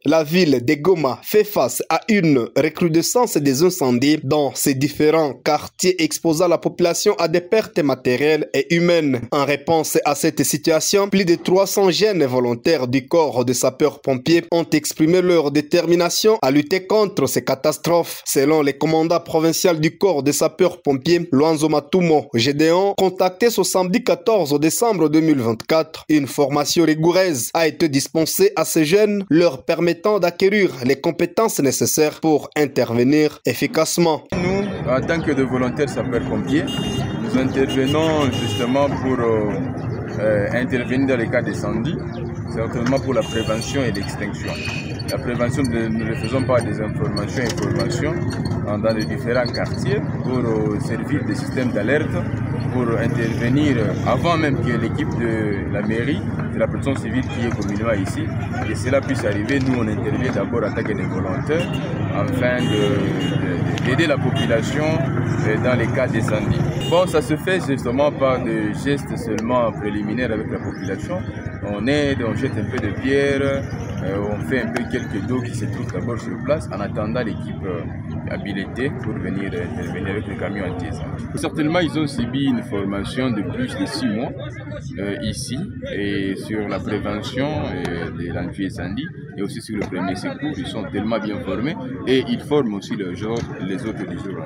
La ville de Goma fait face à une recrudescence des incendies dans ses différents quartiers, exposant la population à des pertes matérielles et humaines. En réponse à cette situation, plus de 300 jeunes volontaires du corps de sapeurs-pompiers ont exprimé leur détermination à lutter contre ces catastrophes. Selon le commandant provincial du corps de sapeurs-pompiers, Luanzo Matumo Gédéon, contacté ce samedi 14 décembre 2024, une formation rigoureuse a été dispensée à ces jeunes, leur permettant d'acquérir les compétences nécessaires pour intervenir efficacement. Nous, en tant que de volontaires sapeurs-pompiers, nous intervenons justement pour intervenir dans les cas d'incendie, certainement pour la prévention et l'extinction. La prévention, nous le faisons par des informations dans les différents quartiers pour servir des systèmes d'alerte, pour intervenir avant même que l'équipe de la mairie, de la protection civile qui est communément ici, que cela puisse arriver. Nous, on intervient d'abord en tant que des volontaires afin d'aider la population dans les cas d'incendie. Bon, ça se fait justement par des gestes seulement préliminaires avec la population. On aide, on jette un peu de pierre, on fait un peu quelques dos qui se trouvent d'abord sur place en attendant l'équipe habilitée pour venir intervenir avec les camions anti-incendie. Certainement, ils ont subi une formation de plus de 6 mois ici et sur la prévention de l'anti-incendie et aussi sur le premier secours. Ils sont tellement bien formés et ils forment aussi les autres du jour.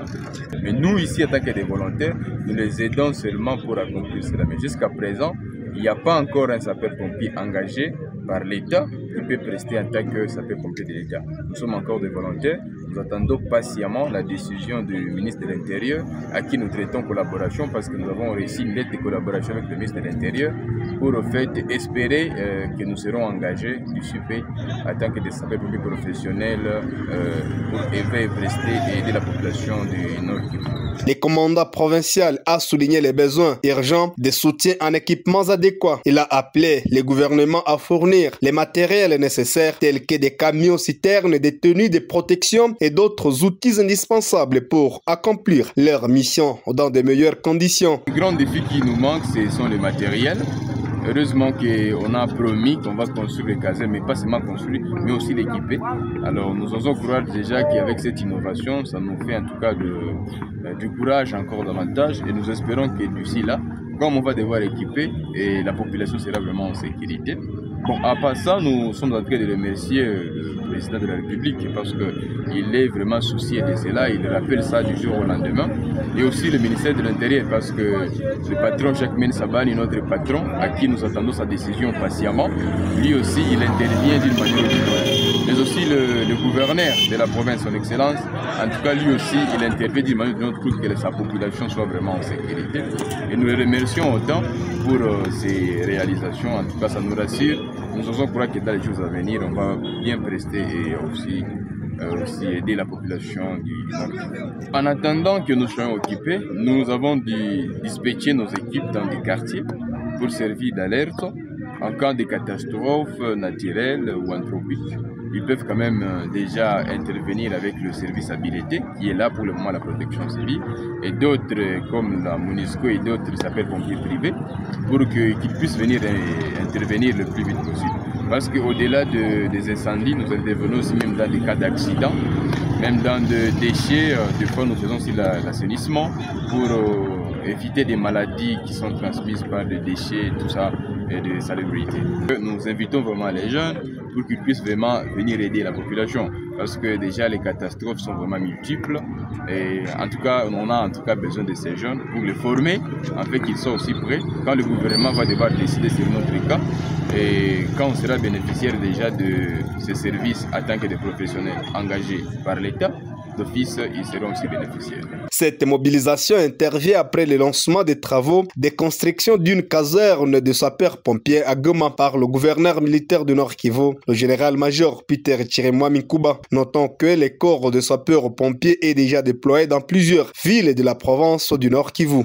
Mais nous, ici, en tant que des volontaires, nous les aidons seulement pour accomplir cela. Mais jusqu'à présent, il n'y a pas encore un sapeur-pompier engagé par l'État qui peut prester en tant que sapeur-pompier de l'État. Nous sommes encore des volontaires. Nous attendons patiemment la décision du ministre de l'Intérieur à qui nous traitons collaboration parce que nous avons reçu une lettre de collaboration avec le ministre de l'Intérieur pour au fait espérer que nous serons engagés du SUPE en tant que des sapeurs-pompiers professionnels pour prester et aider la population du Nord Kivu. Le commandant provincial a souligné les besoins urgents de soutien en équipements adéquats. Il a appelé le gouvernement à fournir les matériels nécessaires tels que des camions-citernes, des tenues de protection et d'autres outils indispensables pour accomplir leur mission dans de meilleures conditions. Le grand défi qui nous manque, ce sont les matériels. Heureusement qu'on a promis qu'on va construire les casernes, mais pas seulement construire, mais aussi l'équiper. Alors nous osons croire déjà qu'avec cette innovation, ça nous fait en tout cas du courage encore davantage et nous espérons que d'ici là, comme on va devoir équiper, et la population sera vraiment en sécurité. Bon, à part ça, nous sommes en train de remercier le président de la République parce qu'il est vraiment soucié de cela, il rappelle ça du jour au lendemain. Et aussi le ministère de l'Intérieur parce que le patron Jacques Sabani, notre patron, à qui nous attendons sa décision patiemment, lui aussi il intervient d'une manière ou d'une autre. Mais aussi le gouverneur de la province, son excellence, en tout cas lui aussi il intervient d'une manière ou d'une autre pour que sa population soit vraiment en sécurité. Et nous le remercions autant pour ces réalisations, en tout cas ça nous rassure. Nous osons croire que dans les jours à venir, on va bien prester et aussi aider la population du Nord. En attendant que nous soyons occupés, nous avons dispatché nos équipes dans des quartiers pour servir d'alerte en cas de catastrophe naturelle ou anthropique. Ils peuvent quand même déjà intervenir avec le service habilité qui est là pour le moment la protection civile et d'autres comme la MONUSCO et d'autres sapeurs-pompiers privés pour qu'ils puissent venir intervenir le plus vite possible. Parce qu'au-delà des incendies, nous intervenons aussi même dans des cas d'accident, même dans des déchets. Des fois, nous faisons aussi l'assainissement pour éviter des maladies qui sont transmises par des déchets, tout ça, et de salubrité. Nous invitons vraiment les jeunes pour qu'ils puissent vraiment venir aider la population parce que déjà les catastrophes sont vraiment multiples et en tout cas on a besoin de ces jeunes pour les former afin qu'ils soient aussi prêts quand le gouvernement va devoir décider sur notre cas et quand on sera bénéficiaire déjà de ces services en tant que des professionnels engagés par l'État, d'office, ils seront aussi bénéficiaires. Cette mobilisation intervient après le lancement des travaux de construction d'une caserne de sapeurs-pompiers à Goma par le gouverneur militaire du Nord Kivu, le général-major Peter Chirimwami Kuba. Notons que le corps de sapeurs-pompiers est déjà déployé dans plusieurs villes de la province du Nord Kivu.